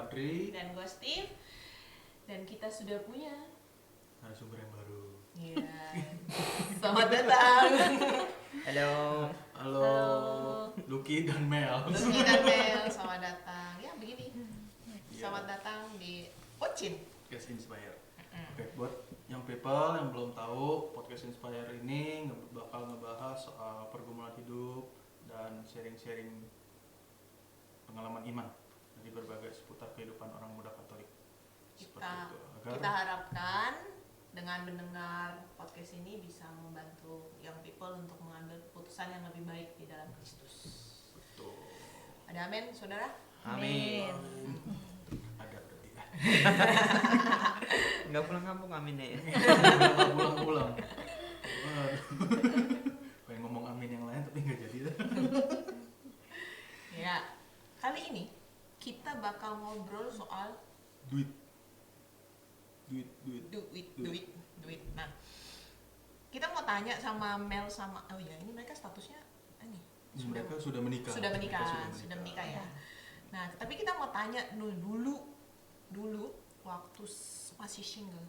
Adri. Dan gue Steve. Dan kita sudah punya Narasumber yang baru. Iya. Selamat datang. Halo. Halo. Lucky dan Mel. Lucky dan Mel, selamat datang. Ya begini. Selamat datang di Pocin. Podcast Inspire. Oke, buat yang people yang belum tahu, Podcast Inspire ini bakal ngebahas soal pergumulan hidup dan sharing-sharing pengalaman iman dari berbagai seputar kehidupan orang muda Katolik. Kita harapkan dengan mendengar podcast ini bisa membantu young people untuk mengambil keputusan yang lebih baik di dalam Kristus. Betul. Ada amin, saudara? Amin. Ada berarti ya. Nggak pulang kampung amin ya. Nggak pulang-pulang. Pengen ngomong amin yang lain tapi nggak jadi. Ya, kali ini kita bakal ngobrol soal Duit. Nah, kita mau tanya sama Mel sama ini mereka statusnya Mereka sudah menikah. Sudah menikah ya. Nah, tapi kita mau tanya dulu waktu masih single.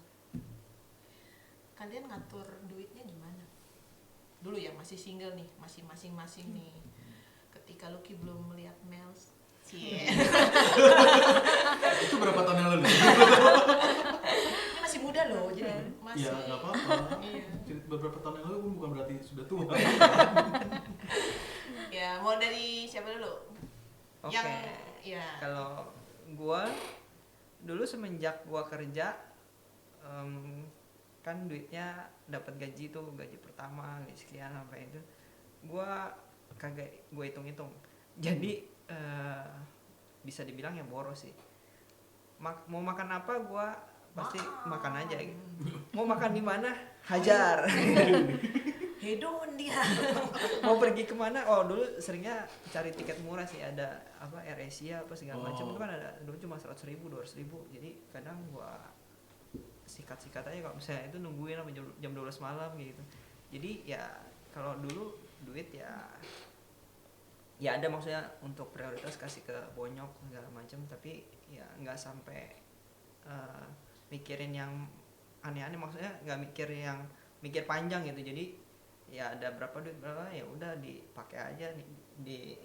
Kalian ngatur duitnya gimana? Dulu ya masih single nih, masih masing-masing nih. Ketika Lucky belum melihat Mel. Itu berapa tahun yang lalu? Ini masih muda loh, jadi masih. Ya nggak apa-apa. Iya. Beberapa tahun yang lalu bukan berarti sudah tua. Ya, mau dari siapa dulu? Oke. Yang ya. Kalau gua dulu semenjak gua kerja kan duitnya dapat gaji tuh, gaji pertama, gaji sekian sampai itu. Gua kagak gua hitung-hitung. Jadi bisa dibilang ya boros sih. Mau makan apa gua pasti makan aja gitu. Mau makan di mana hajar. Hedon dia. Mau pergi kemana? Oh dulu seringnya cari tiket murah sih, ada apa AirAsia apa segala macam itu kan ada dulu cuma 100.000 200.000, jadi kadang gua sikat aja kalau misalnya itu nungguin sampai jam 12 malam gitu. Jadi ya kalau dulu duit ya ada maksudnya untuk prioritas kasih ke bonyok segala macam, tapi ya nggak sampai mikirin yang aneh-aneh, maksudnya nggak mikir panjang gitu. Jadi ya ada berapa duit berapa ya udah dipakai aja di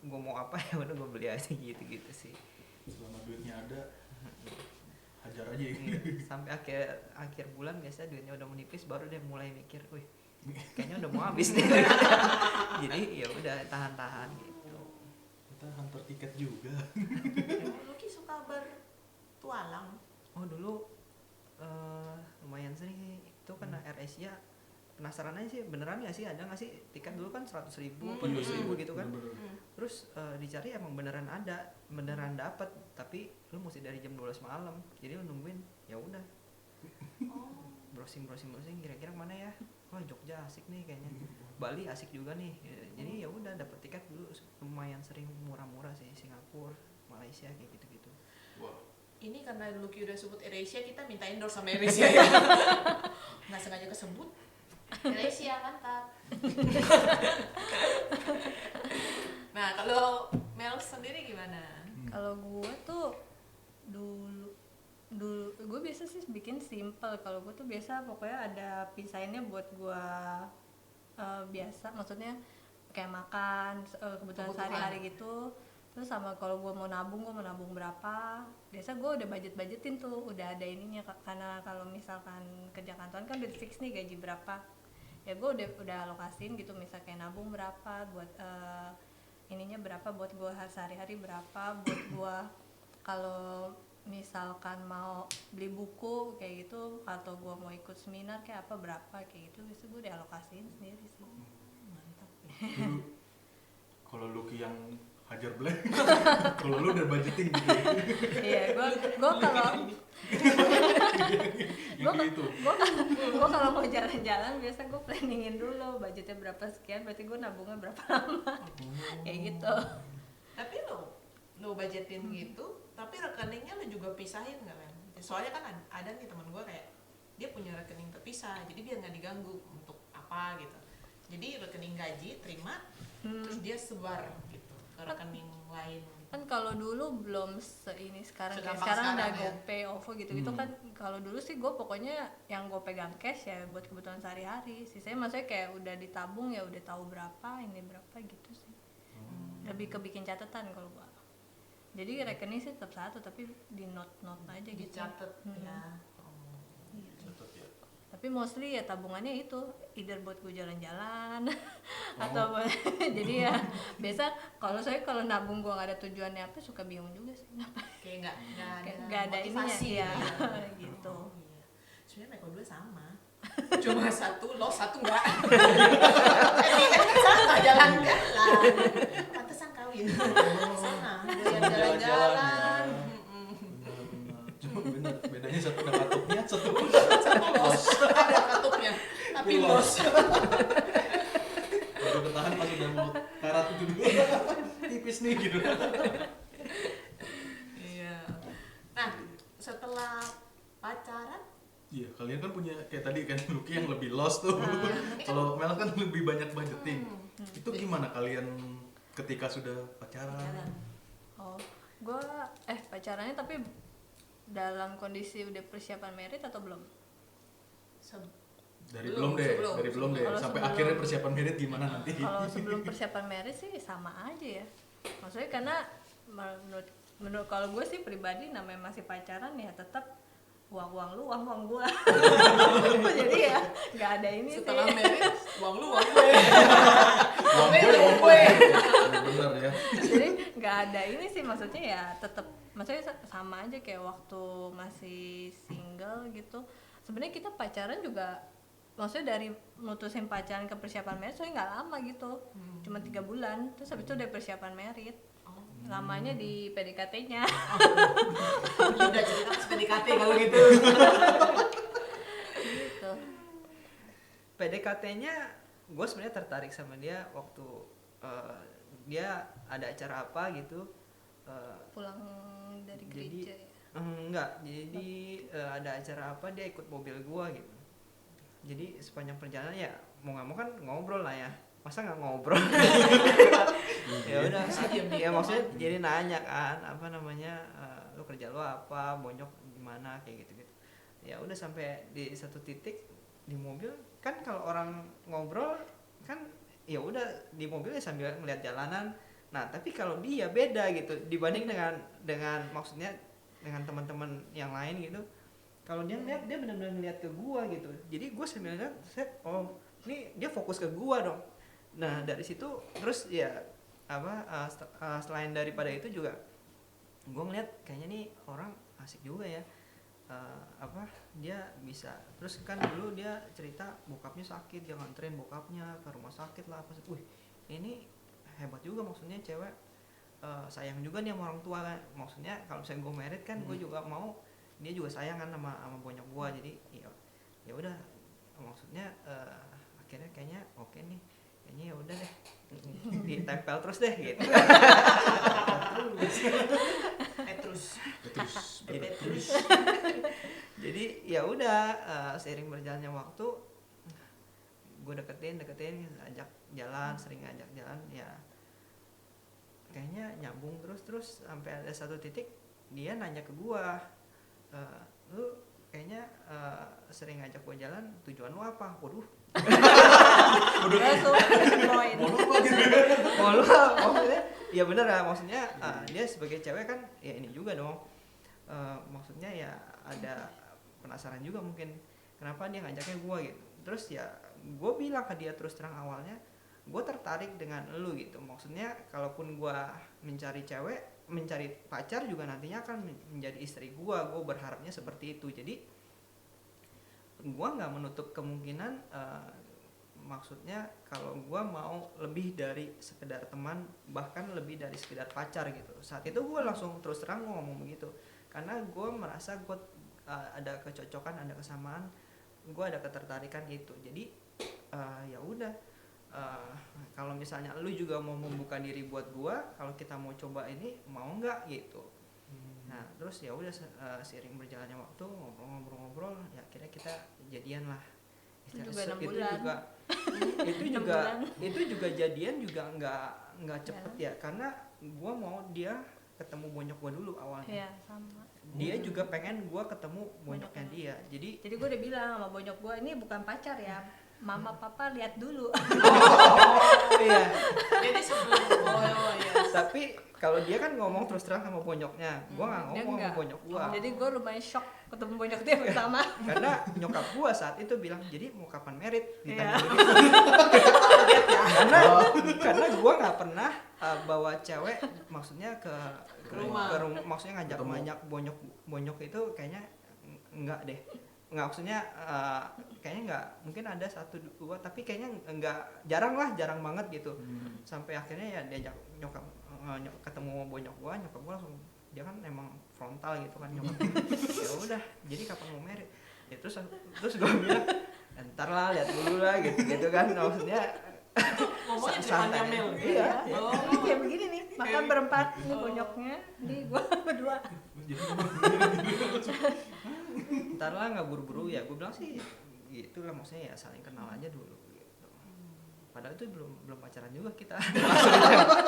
gue mau apa ya udah gue beli aja gitu sih. Selama duitnya ada, hajar aja. Sampai akhir bulan biasanya duitnya udah menipis baru dia mulai mikir, wih kayaknya udah mau habis nih. Jadi ya udah tahan gitu. Kita hunter tiket juga. Lucky suka bertualang. Oh dulu lumayan sering sih. Itu kan AirAsia, penasaran aja sih beneran nggak sih, ada nggak sih tiket dulu kan 100.000 atau 200.000 gitu kan. Terus dicari emang beneran ada, beneran dapat, tapi lu mesti dari jam 12 malam. Jadi lu nungguin, ya udah. Browsing kira-kira mana ya? Wah Jogja asik nih kayaknya. Bali asik juga nih. Jadi ya udah dapat tiket dulu lumayan sering murah-murah sih, Singapura, Malaysia kayak gitu-gitu. Wow. Ini karena Lucky udah sebut AirAsia, kita minta endorse sama AirAsia ya. Nggak sengaja kesebut. AirAsia mantap. Nah, kalau Mel sendiri gimana? Kalau gue tuh dulu gue biasa sih bikin simple. Kalau gue tuh biasa pokoknya ada pisahinnya buat gue biasa, maksudnya kayak makan kebutuhan sehari-hari gitu. Terus sama kalau gue mau nabung berapa. Biasa gue udah budgetin tuh, udah ada ininya, karena kalau misalkan kerja kantoran kan udah fix nih gaji berapa. Ya gue udah alokasin gitu, misal kayak nabung berapa buat ininya berapa, buat gue sehari-hari berapa, buat gue kalau misalkan mau beli buku kayak gitu, atau gue mau ikut seminar kayak apa berapa kayak gitu, biasa gue udah alokasiin sendiri sih. Mantap. Dulu kalau Lucky yang hajar blank, kalau lu udah budgeting gitu. Iya, gue kalau mau jalan-jalan biasa gue planningin dulu budgetnya berapa sekian, berarti gue nabungnya berapa lama, kayak gitu. Tapi lo budgetin gitu, tapi rekeningnya lo juga pisahin nggak kan? Soalnya kan ada nih teman gue kayak dia punya rekening terpisah, jadi biar nggak diganggu untuk apa gitu. Jadi rekening gaji terima, terus dia sebar gitu ke rekening lain. kan kalau dulu belum seini sekarang, kayak Segampang sekarang udah sekarang ya. GoPay, OVO gitu-gitu Hmm. kan. Kalau dulu sih gue pokoknya yang gue pegang cash ya buat kebutuhan sehari-hari, sisanya maksudnya kayak udah ditabung ya udah tahu berapa ini berapa gitu sih. Lebih ke bikin catatan kalau gue, jadi rekening sih tetap satu tapi di note aja gitu. Dicatat ya. Iya. Catat ya. Tapi mostly ya tabungannya itu either buat gue jalan-jalan atau jadi ya biasa kalau nabung gue nggak ada tujuannya apa suka bingung juga sih kenapa Kayak nggak ada ininya motivasi ya ya. gitu. Iya. Sebenarnya mereka berdua sama. Cuma satu lo satu enggak. Sama jalan-jalan. Pantesan kawin. Sama. Doyan jalan-jalan. Benar. Cuma bedanya satu ada katupnya, satu Satu los. Ada katupnya. Tapi los. baru ketahan pas udah mau karat itu dulu. Tipis nih gitu. Iya. Nah, setelah pacaran Iya, kalian kan punya kayak tadi kan Lucky yang lebih lost tuh. Kalau Mel kan lebih banyak budgeting. Itu gimana kalian ketika sudah pacaran? Oh, gue pacarannya tapi dalam kondisi udah persiapan merit atau belum? Dari Belum, belum deh, sebelum. dari belum deh. Kalau Sampai sebelum. akhirnya persiapan merit gimana nanti? Kalau sebelum persiapan merit sih sama aja ya. Maksudnya karena menurut kalau gue sih pribadi namanya masih pacaran ya tetap uang lu uang gue. Jadi ya nggak ada ini setelah sih. merit, uang lu uang gue. Uang gue, gue, uang gue. Bener ya. Jadi nggak ada ini sih, maksudnya ya tetap maksudnya sama aja kayak waktu masih single gitu. Sebenarnya kita pacaran juga maksudnya dari mutusin pacaran ke persiapan merit soalnya nggak lama gitu, cuma 3 bulan terus habis itu udah persiapan merit. Lamanya di PDKT-nya. Udah cerita PDKT kalau gitu. Gitu. PDKT-nya gue sebenarnya tertarik sama dia waktu dia ada acara apa gitu. Pulang dari Jadi, gereja ya. Enggak, jadi ada acara apa dia ikut mobil gua gitu. Jadi sepanjang perjalanan ya mau nggak mau kan ngobrol lah ya, masa nggak ngobrol. Ya udah, ya maksudnya jadi nanya kan apa namanya, lu kerja lu apa, bonyok gimana kayak gitu. Ya udah sampai di satu titik di mobil kan kalau orang ngobrol kan ya udah di mobil ya sambil ngeliat jalanan. Nah tapi kalau dia beda gitu dibanding dengan maksudnya dengan teman-teman yang lain gitu. Kalau dia ngeliat, dia benar-benar ngeliat ke gua gitu. Jadi gua sambil ngeliat, oh ini dia fokus ke gua dong. Nah dari situ terus ya apa selain daripada itu juga gua ngeliat kayaknya nih orang asik juga ya. Apa dia bisa, terus kan dulu dia cerita bokapnya sakit, dia nganterin bokapnya ke rumah sakit lah apa. Wih ini hebat juga, maksudnya cewek sayang juga nih sama orang tua kan. Maksudnya kalau misalnya gue merit kan gue juga mau dia juga sayang kan sama bonyok gue. Jadi ya udah maksudnya akhirnya kayaknya oke nih, kayaknya ya udah deh ditempel terus deh gitu. Terus. Jadi ya udah seiring berjalannya waktu gue deketin ajak jalan, sering ngajak jalan ya kayaknya nyambung terus sampai ada satu titik dia nanya ke gue, lu kayaknya sering ngajak gue jalan, tujuan lu apa? Waduh mau lu maksudnya ya bener lah, maksudnya dia sebagai cewek kan ya ini juga dong, maksudnya ya ada penasaran juga mungkin kenapa dia ngajaknya gue gitu. Terus ya gue bilang ke dia terus terang awalnya gue tertarik dengan lu gitu, maksudnya kalaupun gue mencari pacar juga nantinya akan menjadi istri gue berharapnya seperti itu. Jadi gue nggak menutup kemungkinan maksudnya kalau gue mau lebih dari sekedar teman, bahkan lebih dari sekedar pacar gitu. Saat itu gue langsung terus terang ngomong begitu karena gue merasa gue ada kecocokan, ada kesamaan, gue ada ketertarikan itu. Jadi ya udah, kalau misalnya lu juga mau membuka diri buat gue, kalau kita mau coba ini mau nggak gitu. Nah terus ya udah seiring berjalannya waktu ngobrol-ngobrol ya akhirnya kita jadian lah. Itu juga jadian juga nggak cepet ya, karena gue mau dia ketemu bonyok gue dulu awalnya. Iya sama. Dia juga pengen gue ketemu bonyoknya dia. Jadi Gue udah bilang sama bonyok gue, ini bukan pacar ya, mama papa lihat dulu. iya. Jadi sebelum ya. Tapi kalau dia kan ngomong terus terang sama bonyoknya, gue nggak Dia ngomong sama enggak. bonyok gue. Jadi gue lumayan shock ketemu bonyok dia pertama. Karena nyokap gue saat itu bilang, jadi mau kapan merit? Ditanya Iya. begitu. karena gue nggak pernah bawa cewek, maksudnya ke rumah. maksudnya ngajak Ketemu. banyak bonyok itu kayaknya enggak deh. Nggak, maksudnya kayaknya nggak, mungkin ada 1-2 tapi kayaknya jarang banget gitu. Sampai akhirnya ya diajak nyokap ketemu bonyok gua, nyokap gua langsung, dia kan emang frontal gitu kan nyokap. Ya udah, jadi kapan mau merit? Ya terus gua bilang, ntar lah, lihat dulu lah gitu kan, maksudnya Ngomongnya santai. depannya Mel. Iya. Oh. Ini kayak begini nih, makan berempat nih bonyoknya, di gue berdua. Ntar lah, nggak buru-buru ya. Gue bilang sih gitu lah, maksudnya ya saling kenal aja dulu gitu. Padahal itu belum pacaran juga kita.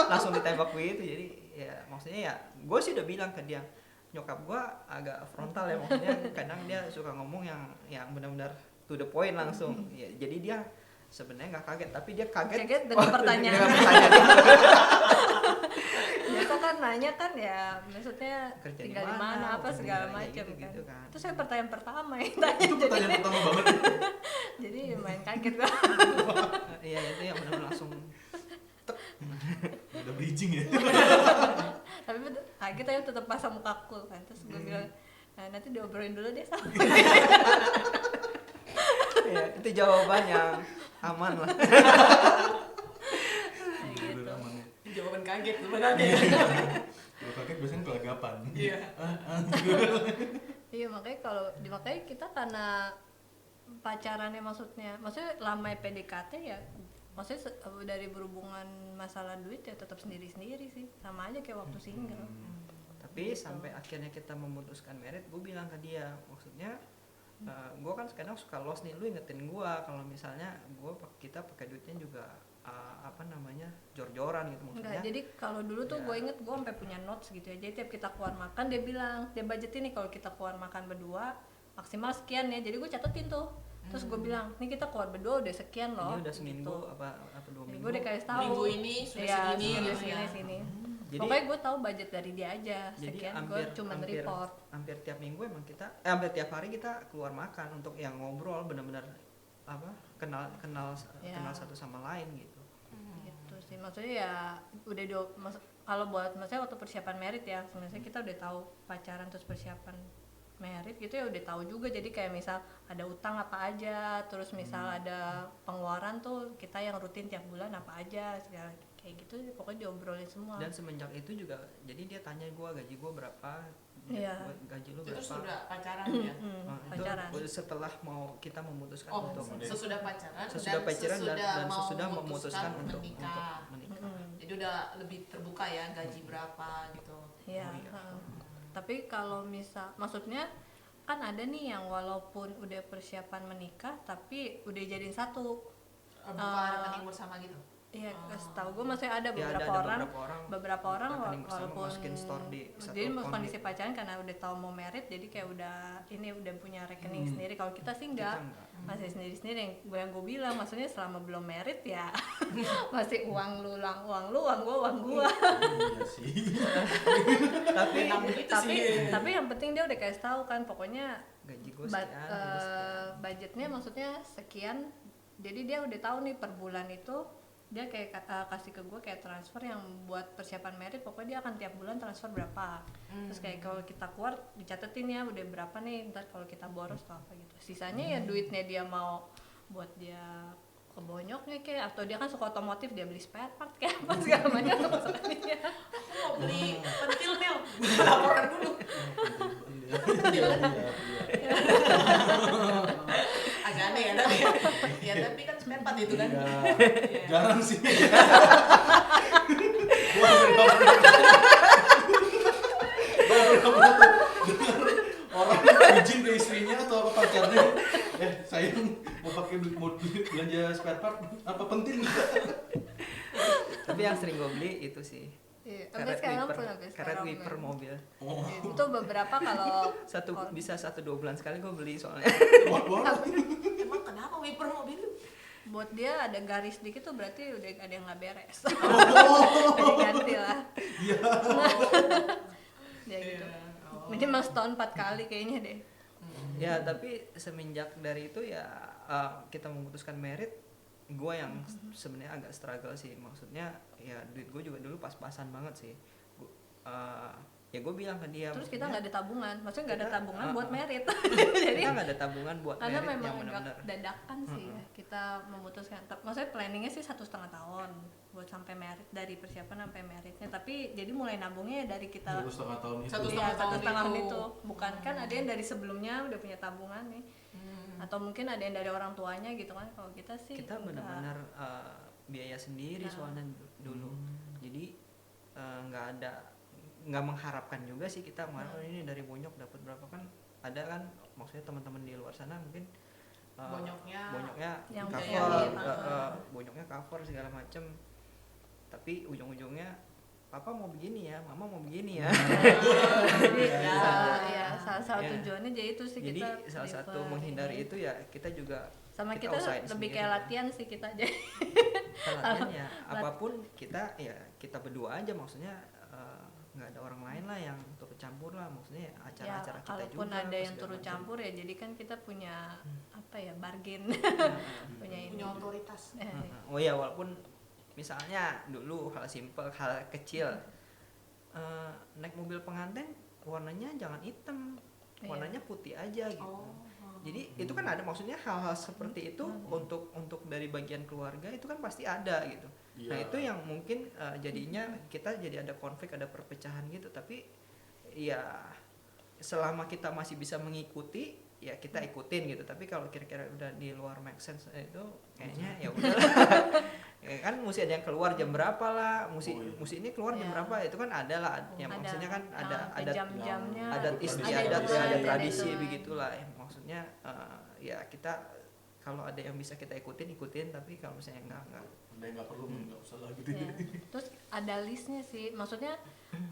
langsung ditembak begitu. Jadi ya maksudnya ya gue sih udah bilang ke dia, nyokap gue agak frontal ya, maksudnya kadang dia suka ngomong yang benar-benar to the point langsung. Ya, jadi dia sebenarnya nggak kaget, tapi dia kaget Dengan pertanyaan. dengan pertanyaan. Biasa kan nanya kan ya, maksudnya Kerja tinggal di di mana, mana apa kerja segala kayak macam gitu kan. Terus saya pertanyaan pertama yang tanya, Itu pertanyaan pertama banget. jadi main kaget gua. Iya, itu yang benar-benar langsung Udah bridging ya. Tapi kaget aja tetap pasang muka cool kan. Terus gue bilang, nah, nanti diobrolin dulu deh sama. ya, itu jawaban yang aman lah. Gitu. Udah aman ya. Jawaban kaget sebenarnya. Kalau kaget biasanya kelagapan. Iya. Iya makanya kita karena pacarannya maksudnya lama PDKT ya, maksudnya dari berhubungan masalah duit ya tetap sendiri-sendiri sih, sama aja kayak waktu single. Tapi sampai akhirnya kita memutuskan merit, gue bilang ke dia, maksudnya gue kan sekarang suka lost nih, lu ingetin gue kalau misalnya kita pakai duitnya juga jor-joran gitu maksudnya. Enggak, jadi kalau dulu tuh Ya. gue inget gue sampai punya notes gitu ya, jadi tiap kita keluar makan dia bilang, dia budgetin nih kalau kita keluar makan berdua maksimal sekian ya, jadi gue catetin tuh. Terus gue bilang, nih kita keluar berdua udah sekian loh. Ini udah seminggu gitu. apa 2 Jadi minggu. gue udah kasih tahu. Minggu ini sudah Iya, segini sudah gitu ya. sini. Jadi- Pokoknya gue tahu budget dari dia aja. Jadi Sekian gue cuma report. hampir tiap minggu emang kita hampir tiap hari kita keluar makan untuk yang ngobrol benar-benar kenal Ya. satu sama lain gitu. Gitu sih. Maksudnya ya udah kalau buat maksudnya waktu persiapan merit ya, sebenarnya kita udah tahu pacaran terus persiapan merit gitu ya udah tahu juga. Jadi kayak misal ada utang apa aja, terus misal ada pengeluaran tuh kita yang rutin tiap bulan apa aja, segala kayak gitu pokoknya diobrolin semua. Dan semenjak itu juga jadi dia tanya gue gaji gue berapa, Iya. gaji lu Itu berapa. sudah pacaran ya. Nah, itu pacaran. setelah mau kita memutuskan Oh, untuk sesudah pacaran sesudah pacaran dan mau sesudah memutuskan untuk menikah. menikah. Jadi udah lebih terbuka ya gaji berapa gitu. Iya. Oh, iya. Tapi kalau maksudnya kan ada nih yang walaupun udah persiapan menikah tapi udah jadiin satu. Buka rekening bersama gitu. Iya, setahu gue masih ada Ya, beberapa ada orang beberapa orang rekening bersama, walaupun masukin store di satu jadi account kondisi gitu. pacaran karena udah tahu mau merit jadi kayak udah punya rekening sendiri. Kalau kita sih enggak, masih sendiri yang gue bilang, maksudnya selama belum merit ya masih uang lu uang gua Iya sih. Tapi Enak begitu sih. tapi yang penting dia udah kasih tahu kan pokoknya gaji gue But, sekian, gaji sekian. budgetnya maksudnya sekian, jadi dia udah tahu nih per bulan itu dia kayak kasih ke gue kayak transfer yang buat persiapan merit, pokoknya dia akan tiap bulan transfer berapa. Terus kayak kalau kita keluar dicatetin ya udah berapa nih, ntar kalau kita boros atau apa gitu, sisanya ya duitnya dia mau buat dia ke bonyoknya kayak, atau dia kan suka otomotif, dia beli spare part kayak apa segala macam maksudnya. Aku mau beli pentil Mel. Laporan dulu. Iya. Agak aneh ya tapi. Ya tapi kan spare part itu kan. Iya. Jarang sih. Orang izin ke istrinya atau apa pacarnya, sayang mau belanja spare part apa penting? Tapi yang sering gue beli itu sih Iya, sampai sekarang pun sampai karet sekarang. wiper men. mobil. Oh, Itu beberapa kalau Bisa 1-2 bulan sekali gue beli soalnya. kuat banget. Emang kenapa wiper mobil lu? buat dia ada garis dikit tuh berarti udah ada yang nggak beres. Oh. Jadi ganti lah. Iya. Ya gitu. Oh. Minimal setahun 4 kali kayaknya deh. Ya tapi semenjak dari itu ya kita memutuskan merit, gue yang sebenarnya agak struggle sih. Maksudnya ya duit gue juga dulu pas-pasan banget sih. Ya gue bilang ke dia, Terus kita nggak ada tabungan, maksudnya nggak ada kita- tabungan buat merit. Jadi kita nggak ada tabungan buat Karena merit yang memang benar-benar. agak dadakan sih ya kita memutuskan. Maksudnya planningnya sih 1,5 tahun buat sampai merit, dari persiapan sampai meritnya. Tapi jadi mulai nabungnya ya dari kita 1,5 tahun itu. Satu Iya, setengah tahun 1,5 tahun itu. itu. Bukan kan ada yang dari sebelumnya udah punya tabungan nih. Atau mungkin ada yang dari orang tuanya gitu kan. Kalau kita sih Kita enggak. benar-benar biaya sendiri Nah. soalnya dulu. Jadi nggak mengharapkan juga sih kita mengharapkan ini dari bonyok dapat berapa, kan ada kan maksudnya teman-teman di luar sana mungkin bonyoknya Yang cover, biayain, bonyoknya cover segala macem, tapi ujung-ujungnya papa mau begini ya, mama mau begini ya. Jadi Ya. ya salah satu Ya. tujuannya jadi itu sih Jadi kita salah satu prefer menghindari ini. itu ya kita juga Sama kita kita usahain lebih sendiri kayak kan. latihan sih kita aja. latihan ya apapun kita ya kita berdua aja, maksudnya nggak ada orang lain lah yang turut campur lah, maksudnya Ya, acara-acara kita juga. kalaupun ada yang segala turut macam. campur ya jadi kan kita punya apa ya, bargain. punya ini. Punya otoritas. Oh ya, walaupun misalnya dulu hal simpel, hal kecil, naik mobil pengantin warnanya jangan hitam, Iya. warnanya putih aja gitu. Oh. Jadi itu kan ada, maksudnya hal-hal seperti itu untuk dari bagian keluarga itu kan pasti ada gitu. Iya. Nah itu yang mungkin jadinya kita jadi ada konflik, ada perpecahan gitu. Tapi ya selama kita masih bisa mengikuti ya kita ikutin gitu. Tapi kalau kira-kira udah di luar make sense itu kayaknya ya udah. Ya kan mesti ada yang keluar jam berapa lah, mesti ini keluar jam Ya. berapa, itu kan ada lah. Yang Ada maksudnya kan ada jam-jamnya, adat Ada istiadat aturan, ya, ada ada tradisi aturan. begitulah ya. Maksudnya ya kita kalau ada yang bisa kita ikutin, tapi kalau misalnya enggak. Ada yang nggak perlu, nggak usah lah gitu. Ya. Terus ada listnya sih, maksudnya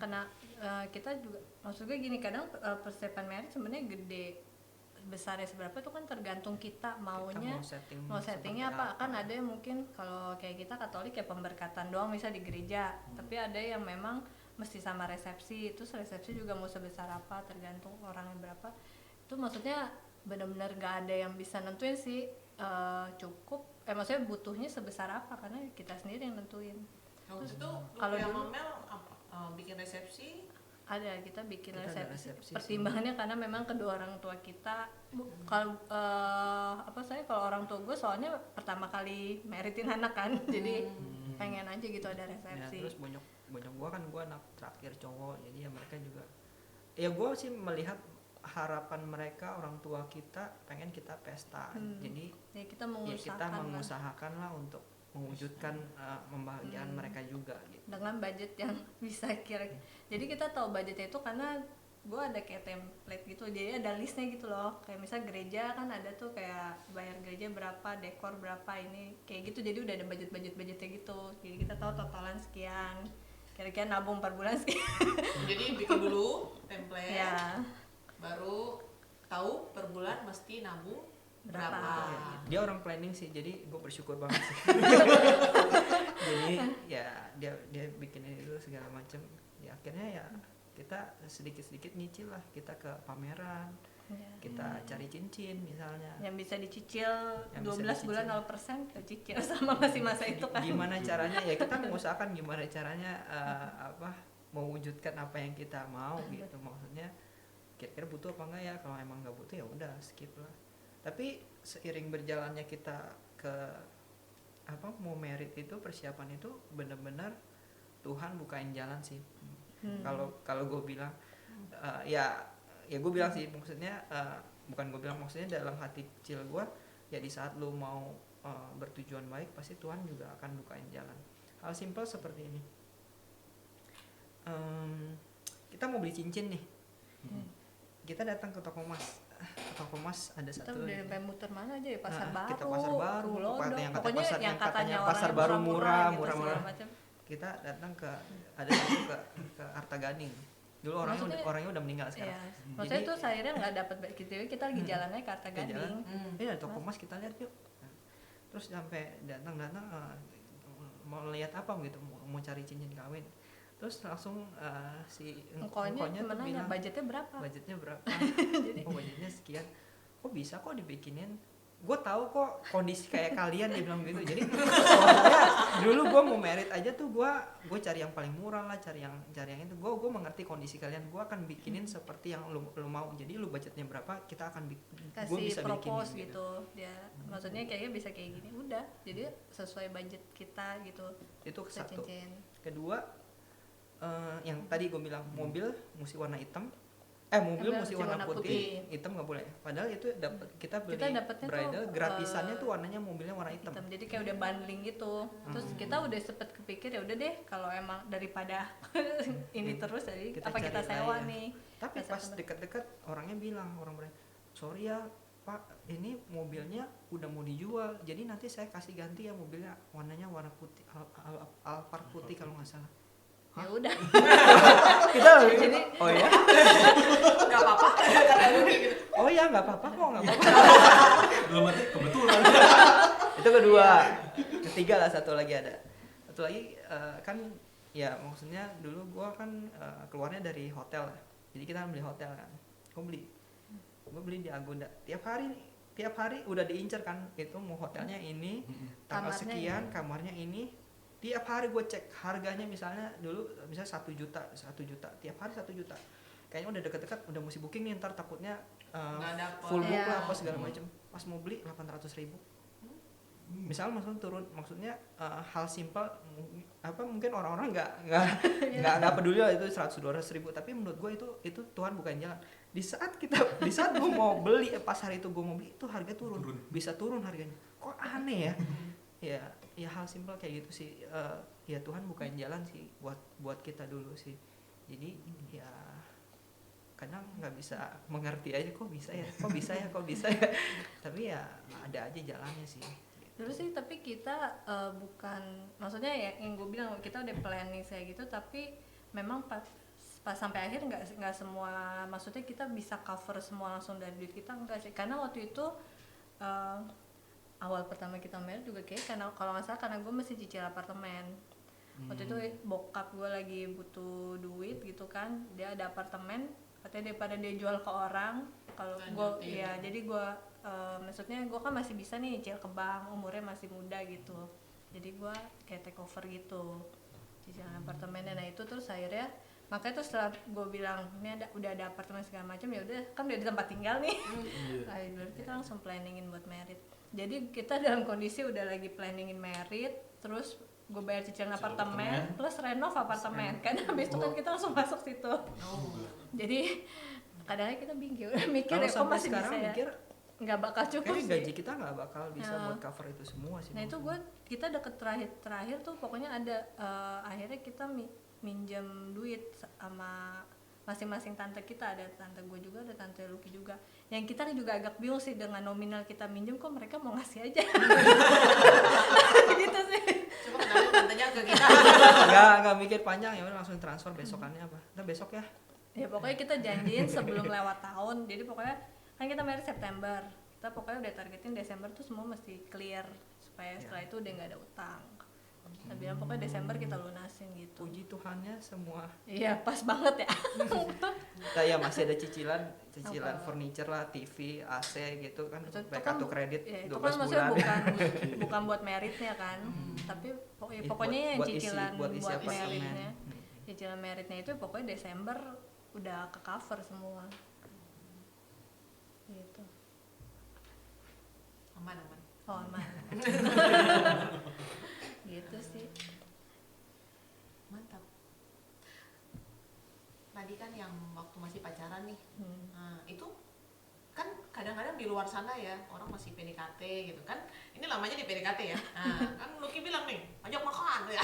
kena kita juga, maksudnya gini, kadang persiapan merit sebenarnya gede, besarnya seberapa itu kan tergantung kita maunya. Kita Mau settingnya seperti apa? Kan ada yang mungkin kalau kayak kita Katolik ya pemberkatan doang bisa di gereja, tapi ada yang memang mesti sama resepsi. Terus resepsi juga mau sebesar apa, tergantung orangnya berapa. Itu maksudnya benar-benar gak ada yang bisa nentuin sih. Cukup maksudnya butuhnya sebesar apa, karena kita sendiri yang nentuin. Kalau itu lu Kalau kayak dulu- Mel bikin resepsi. Ada, kita bikin Kita ada resepsi. resepsi Pertimbangannya karena memang kedua orang tua kita kalau kalau orang tua gue soalnya pertama kali meritin anak kan, jadi pengen aja gitu ada Ya, resepsi. terus bonyok gua kan gua anak terakhir cowok, jadi ya mereka juga ya gua sih melihat harapan mereka, orang tua kita pengen kita pesta. Jadi Ya kita ya mengusahakan kita lah. mengusahakan lah untuk mewujudkan membahagiakan mereka juga gitu. Dengan budget yang bisa kira. Jadi kita tahu budgetnya itu karena gue ada kayak template gitu, jadi ada listnya gitu loh. Kayak misal gereja kan ada tuh kayak bayar gereja berapa, dekor berapa, ini kayak gitu. Jadi udah ada budgetnya gitu. Jadi kita tahu totalan sekian. Kira-kira nabung per bulan sekian. Jadi bikin dulu template. Ya. Baru tahu per bulan mesti nabung Berapa. berapa. Dia orang planning sih, jadi gue bersyukur banget sih. Jadi ya dia bikinin itu segala macam. Ya akhirnya ya kita sedikit-sedikit nyicil lah, kita ke pameran, Ya. kita cari cincin misalnya. Yang bisa dicicil Yang 12 bisa bulan dicicil. 0% kita cicil sama masih masa itu kan. Gimana caranya ya kita mengusahakan gimana caranya mewujudkan apa yang kita mau gitu. Maksudnya kira-kira butuh apa enggak ya, kalau emang nggak butuh ya udah skip lah. Tapi seiring berjalannya kita ke mau merit itu, persiapan itu benar-benar Tuhan bukain jalan sih. Kalau gue bilang ya gue bilang sih, maksudnya bukan gue bilang, maksudnya dalam hati kecil gue ya di saat lu mau bertujuan baik pasti Tuhan juga akan bukain jalan. Hal simpel seperti ini, kita mau beli cincin nih, kita datang ke toko emas ada Kita satu udah sampai muter mana aja ya, pasar baru, kita pasar baru, Bulodok, yang pokoknya katanya yang pasar katanya baru orang murah, gitu, murah-murah. segala macam. kita datang ke ada satu ke Arta Ganing. Dulu orangnya udah meninggal sekarang. Iya. Maksudnya Jadi- tuh akhirnya nggak dapat kita lagi jalannya ke Arta Ke jalan. Gading. Iya, toko emas kita lihat yuk. Terus sampai datang mau lihat apa gitu, mau cari cincin kawin. Terus langsung si Engkonya tuh nanya bilang, budgetnya berapa? budgetnya berapa? Oh, budgetnya sekian. Kok bisa kok dibikinin? Gue tahu kok kondisi kayak kalian, dia bilang gitu. Jadi soalnya dulu gue mau merit aja tuh gue cari yang paling murah lah, cari yang itu. Gue mengerti kondisi kalian. Gue akan bikinin seperti yang lu mau. Jadi lu budgetnya berapa, kita akan gue Kasih bisa propose bikinin gitu. Dia maksudnya kayaknya bisa kayak gini. Udah. Jadi sesuai budget kita gitu. Itu satu. Cincin. Kedua, yang tadi gue bilang mobil mesti warna hitam. Mobil mesti warna putih. Hitam nggak boleh. Padahal itu kita beli dapetnya bridal tuh, gratisannya tuh warnanya mobilnya warna hitam. Jadi kayak udah bundling gitu. Terus kita udah sempet kepikir ya udah deh kalau emang daripada ini terus jadi Kita apa kita cari sewa lain. nih. Tapi Rasa pas temen. deket-deket orangnya bilang, orang bilang, sorry ya Pak, ini mobilnya udah mau dijual. Jadi nanti saya kasih ganti ya mobilnya warnanya warna putih, Alphard putih kalau nggak salah. Ya udah. Kita Jadi oh ya, Nggak apa-apa kata gue gitu. oh ya nggak apa-apa kok, nggak apa-apa. Belum mati kebetulan. Itu kedua. Ketiga lah, satu lagi ada. Satu lagi kan ya maksudnya dulu gua kan keluarnya dari hotel. Jadi kita beli hotel kan. Gua beli di Agoda. Tiap hari udah diincer kan, itu mau hotelnya ini, tanggal Kamarnya sekian, ini. kamarnya ini. Tiap hari gue cek harganya, misalnya dulu misalnya 1 juta, tiap hari 1 juta. Kayaknya udah deket-deket, udah mesti booking nih, ntar takutnya Nggak dapet. full book Iya. lah apa segala macam. Pas mau beli 800.000. Misalnya maksudnya hal simpel, mungkin orang-orang nggak peduli lah itu 100-200 ribu, tapi menurut gue itu Tuhan bukan jalan. Di saat gue mau beli, pas hari itu gue mau beli, itu harga turun. Bisa turun harganya, kok aneh ya. Ya hal simpel kayak gitu sih. Ya Tuhan bukain jalan sih buat kita dulu sih. Jadi ya kadang nggak bisa mengerti aja, kok bisa ya. Tapi ya ada aja jalannya sih. dulu sih tapi kita bukan, maksudnya ya yang gue bilang kita udah planning saya gitu, tapi memang pas sampai akhir nggak semua, maksudnya kita bisa cover semua langsung dari duit kita, enggak sih, karena waktu itu awal pertama kita married juga kayak karena kalau nggak salah karena gue masih cicil apartemen. Waktu itu bokap gue lagi butuh duit gitu kan, dia ada apartemen, katanya daripada dia jual ke orang, kalau gue Lanjutin. ya jadi gue maksudnya gue kan masih bisa nih cicil ke bank, umurnya masih muda gitu, jadi gue kayak take over gitu cicilan apartemennya. Nah itu terus akhirnya makanya tuh setelah gue bilang ini udah ada apartemen segala macam, ya udah kan udah di tempat tinggal nih. Akhirnya kita langsung planningin buat merit. Jadi kita dalam kondisi udah lagi planningin merit, terus gue bayar cicilan apartemen, plus renov apartemen. Karena habis itu kan kita langsung masuk situ. Jadi kadang-kadang kita bingung, mikir Kalau ya kok sampai masih sekarang bisa ya, mikir nggak bakal cukup kayaknya sih. gaji kita nggak bakal bisa Ya. buat cover itu semua sih. Nah itu kita deket terakhir tuh pokoknya ada akhirnya kita minjem duit sama masing-masing tante kita, ada tante gue juga, ada tante Lucky juga. Yang kita juga agak bingung sih dengan nominal kita minjem kok mereka mau ngasih aja. Gitu sih. Coba kenalin tantenya ke kita. nggak mikir panjang, ya udah langsung transfer besokannya apa. Nah besok ya. Ya pokoknya kita janjiin sebelum lewat tahun. Jadi pokoknya kan kita married September. Kita pokoknya udah targetin Desember tuh semua mesti clear supaya setelah itu udah nggak ada utang. Kita bilang pokoknya Desember kita lunasin gitu. Puji Tuhannya semua. Iya pas banget ya. Nah ya masih ada cicilan Apa? furniture lah, TV, AC gitu kan, Itu baik kan- kartu kredit Ya, itu 12 kan maksudnya bulan. bukan buat meritnya kan, tapi Itu pokoknya yang buat isi- cicilan buat isi apartemen. meritnya, cicilan meritnya itu pokoknya Desember udah ke cover semua. Gitu. Aman. Oh aman. Gitu sih. Mantap. Tadi kan yang waktu masih pacaran nih. Nah, itu kan kadang-kadang di luar sana ya orang masih PDKT gitu kan, ini lamanya di PDKT ya. Nah, kan Lucky bilang nih ajak makan ya,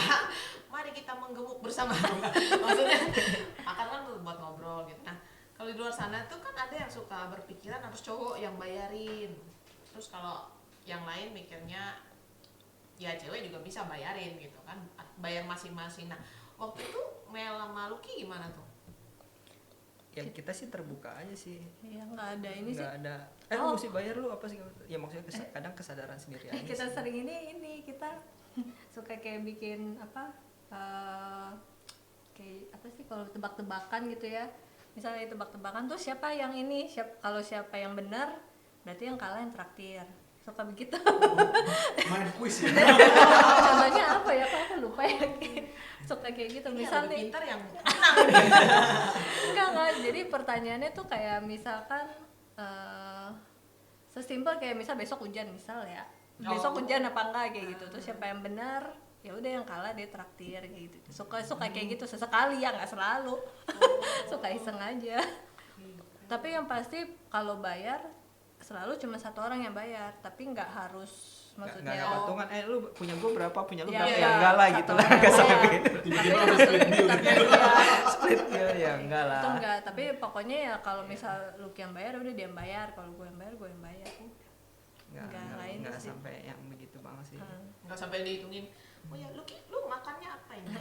mari kita menggemuk bersama. Maksudnya makan kan buat ngobrol gitu. Nah kalau di luar sana tuh kan ada yang suka berpikiran harus cowok yang bayarin, terus kalau yang lain mikirnya ya cewek juga bisa bayarin gitu kan, bayar masing-masing. Nah waktu itu Mel sama Lucky gimana tuh? Ya kita sih terbuka aja sih, ya nggak ada ini sih. nggak ada Oh. lu mesti bayar lu apa sih, ya maksudnya kadang kesadaran sendiri aja Kita sih. sering ini kita suka kayak bikin apa, kayak apa sih kalau tebak-tebakan gitu ya, misalnya tebak-tebakan tuh siapa yang ini, kalau siapa yang benar berarti yang kalah yang traktir, suka begitu. Main kuis ya. Contohnya apa ya, kok aku lupa ya. Suka kayak gitu Ini yang misal lebih nih. pintar yang Enggak, jadi pertanyaannya tuh kayak misalkan sesimpel kayak misal besok hujan misal ya, besok hujan apa enggak kayak gitu, terus siapa yang benar ya udah yang kalah dia traktir kayak gitu. Suka kayak gitu sesekali ya, nggak selalu. Suka iseng aja. Tapi yang pasti kalau bayar selalu cuma satu orang yang bayar, tapi nggak harus maksudnya nggak patungan, lu punya gue berapa, punya lu Ya, berapa, ya, ya enggak lah satu gitu lah, orang nggak sampai bayar. begitu. Tiba-tiba udah split bill Tapi gitu. ya, Split ya enggak lah. itu enggak, tapi pokoknya ya kalau misal Lucky yang bayar udah dia yang bayar, kalau gue yang bayar gue yang bayar. Nggak Sih. sampai yang begitu banget sih. nggak sampai dihitungin. Oh ya Lucky, lu makannya apa ini?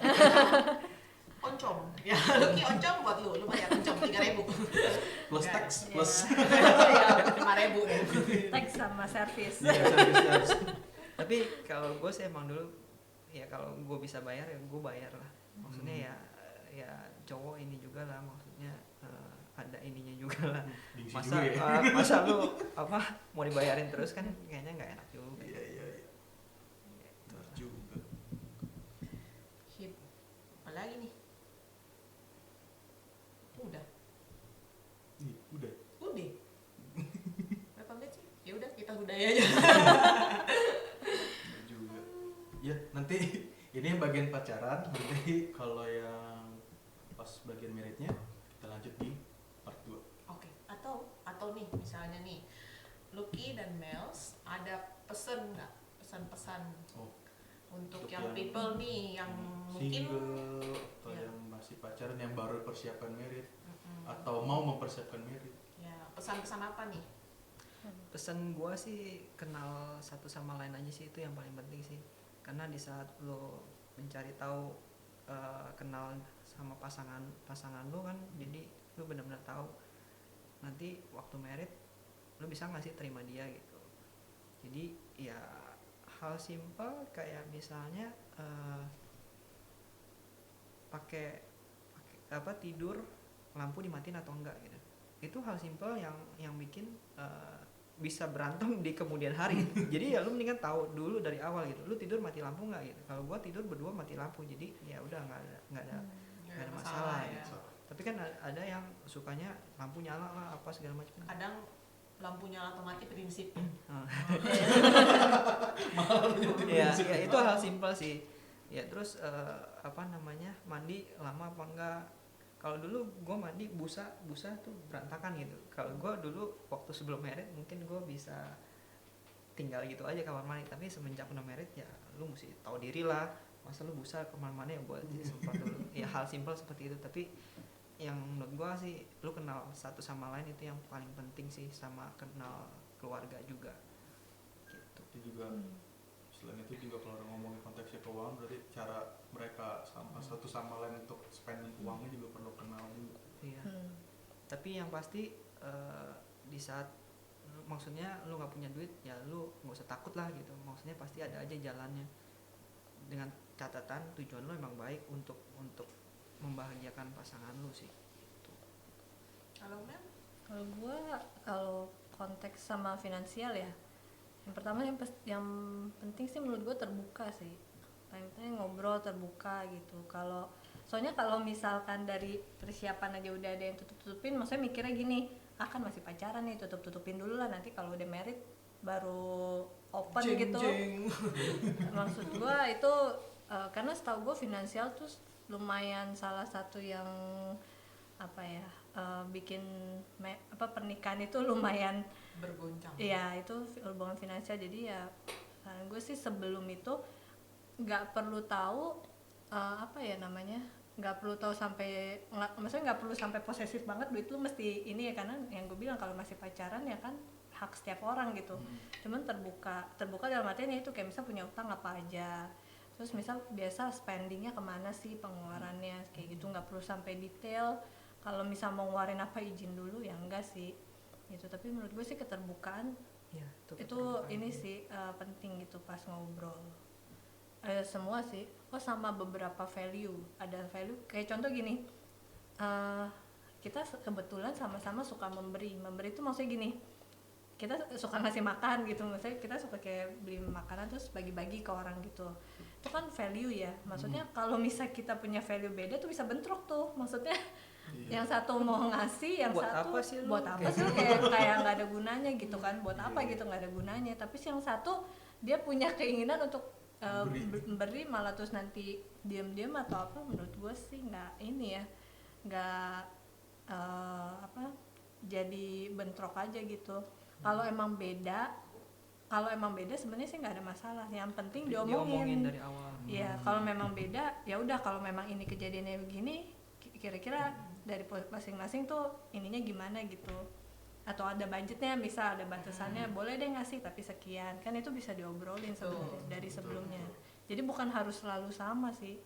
Oncom. Ya Lucky oncom buat lu bayar oncom 3.000. Plus tax, plus Ya 5.000 deh. Teks sama servis. Iya, service. Tapi kalau gue sih emang dulu ya kalau gue bisa bayar ya gue bayar lah. Maksudnya ya cowok ini juga lah, maksudnya ada ininya juga lah. Gengsi Masa juga ya. masa lu apa mau dibayarin terus kan kayaknya nggak enak juga. Iya. Benar juga. Hip. Apalagi nih? Udah. Ih, udah. Udah. Berapa menit sih? Ya udah kita udahi aja. Benar juga. Ya, nanti ini yang bagian pacaran, nanti kalau yang pas bagian meritnya kita lanjut di part 2. Oke. Atau nih misalnya nih Lucky dan Mels ada pesen nggak? Pesan-pesan Oh, untuk untuk yang yang people nih yang mungkin single atau ya. yang masih pacaran, yang baru persiapan merit Mm-mm. atau mau mempersiapkan merit. ya pesan-pesan apa nih? Pesan gue sih kenal satu sama lain aja sih, itu yang paling penting sih. Karena di saat lo mencari tahu kenal sama pasangan lo kan, jadi lo benar-benar tahu nanti waktu merit lo bisa nggak sih terima dia gitu. Jadi ya hal simpel kayak misalnya pakai apa, tidur lampu dimatiin atau enggak gitu. Itu hal simpel yang bikin bisa berantem di kemudian hari gitu. Jadi ya lu mendingan tahu dulu dari awal gitu, lu tidur mati lampu nggak gitu. Kalau gua tidur berdua mati lampu, jadi ya udah nggak ada Nggak ada masalah ya. gitu. Tapi kan ada yang sukanya lampu nyala lah apa segala macam. Kadang lampu nyala atau mati prinsip. Ya itu hal simpel sih. Ya terus apa namanya, mandi lama apa enggak. Kalau dulu gue mandi busa tuh berantakan gitu. Kalau gue dulu waktu sebelum merit mungkin gue bisa tinggal gitu aja kamar mandi, tapi semenjak udah merit ya lu mesti tahu diri lah. Masa lu busa kamar mandi ya buat disemprot dulu. Ya hal simpel seperti itu. Tapi yang menurut gue sih lu kenal satu sama lain itu yang paling penting sih, sama kenal keluarga juga gitu. Itu juga selain itu juga kalau ngomongin konteksnya keuangan, berarti cara mereka sama satu sama lain untuk spending uangnya juga perlu kenal juga. Iya. Tapi yang pasti di saat maksudnya lu nggak punya duit ya lu nggak usah takut lah gitu. Maksudnya pasti ada aja jalannya, dengan catatan tujuan lu emang baik untuk membahagiakan pasangan lu sih. Kalau Mel? Kalau gue, kalau konteks sama finansial ya, yang pertama yang penting sih menurut gue terbuka sih. Paling penting ngobrol terbuka gitu. Soalnya kalau misalkan dari persiapan aja udah ada yang tutup-tutupin, maksudnya mikirnya gini, kan masih pacaran nih, tutup-tutupin dulu lah, nanti kalau udah merit baru open gitu. Maksud gue itu karena setahu gue finansial tuh lumayan salah satu yang apa ya, bikin pernikahan itu lumayan Bergoncang. iya, itu hubungan finansial. Jadi ya gue sih sebelum itu nggak perlu tahu apa ya namanya, nggak perlu tahu sampai maksudnya nggak perlu sampai posesif banget duit lu mesti ini ya, karena yang gue bilang kalau masih pacaran ya kan hak setiap orang gitu. Cuman terbuka dalam artian itu kayak misal punya utang apa aja, terus misal biasa spendingnya kemana sih, pengeluarannya kayak gitu, nggak perlu sampai detail. Kalau misal mau ngeluarin apa izin dulu ya enggak sih gitu. Tapi menurut gue sih keterbukaan Ya, itu keterbukaan. ini sih penting gitu pas ngobrol. Semua sih. Sama beberapa value. Ada value kayak contoh gini, kita kebetulan sama-sama suka memberi itu maksudnya gini, kita suka ngasih makan gitu, maksudnya kita suka kayak beli makanan terus bagi-bagi ke orang gitu. Itu kan value ya, maksudnya kalau misal kita punya value beda tuh bisa bentrok tuh, maksudnya yang satu mau ngasih, yang Buat satu apa sih lu? buat apa sih lu, kayak nggak ada gunanya gitu kan, buat apa gitu, nggak ada gunanya. Tapi yang satu dia punya keinginan untuk memberi, malah terus nanti diam-diam atau apa, menurut gue sih nggak ini ya, nggak jadi bentrok aja gitu. Kalau emang beda sebenarnya sih nggak ada masalah, yang penting diomongin dari awal. ya. Kalau memang beda ya udah, kalau memang ini kejadiannya begini, kira-kira dari masing-masing tuh ininya gimana gitu, atau ada budgetnya, misal ada batasannya, boleh deh ngasih tapi sekian, kan itu bisa diobrolin sebenarnya dari sebelumnya. Jadi bukan harus selalu sama sih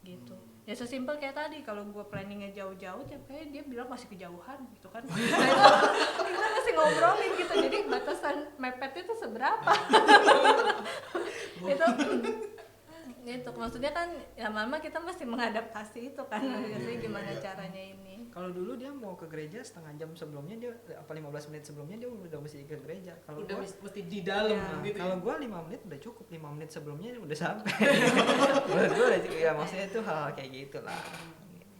gitu. Ya sesimpel kayak tadi, kalau gue planningnya jauh-jauh, tiap kali dia bilang masih kejauhan gitu kan. Nah, itu kita masih ngobrolin gitu, jadi batasan mepetnya tuh seberapa. itu maksudnya kan lama-lama kita masih mengadaptasi itu kan, jadi gimana caranya ini. Kalau dulu dia mau ke gereja setengah jam sebelumnya, dia apa 15 menit sebelumnya dia udah mesti ke gereja. Kalau Udah gua, mesti di dalam gitu. kalau gua 5 menit udah cukup, 5 menit sebelumnya udah sampai. Menurut gua udah cukup, ya maksudnya itu hal kayak gitulah.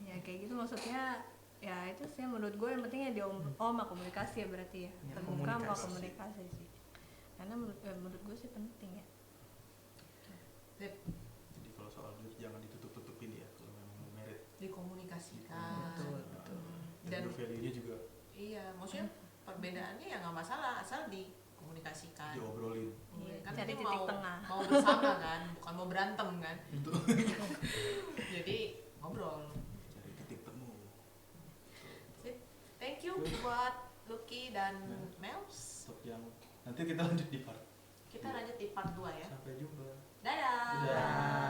Ya kayak gitu maksudnya, ya itu sih menurut gue yang penting ya sama komunikasi ya, berarti ya, Ya, terbuka sama komunikasi. komunikasi sih, karena menurut gue sih penting ya. Jadi kalau soal duit jangan ditutup-tutupin ya, kalau memang mau merit Dikomunikasikan. Betul. dan Dan value-nya juga iya, maksudnya perbedaannya ya nggak masalah, asal dikomunikasikan. diobrolin. Iya, Kan cari ini titik tengah. mau bersama kan, bukan mau berantem kan. Jadi ngobrol. Cari titik temu. Thank you buat Lucky dan Mels. Untuk yang nanti kita lanjut di part. Kita lanjut di part 2 ya. Sampai jumpa. Dadah. Dadah.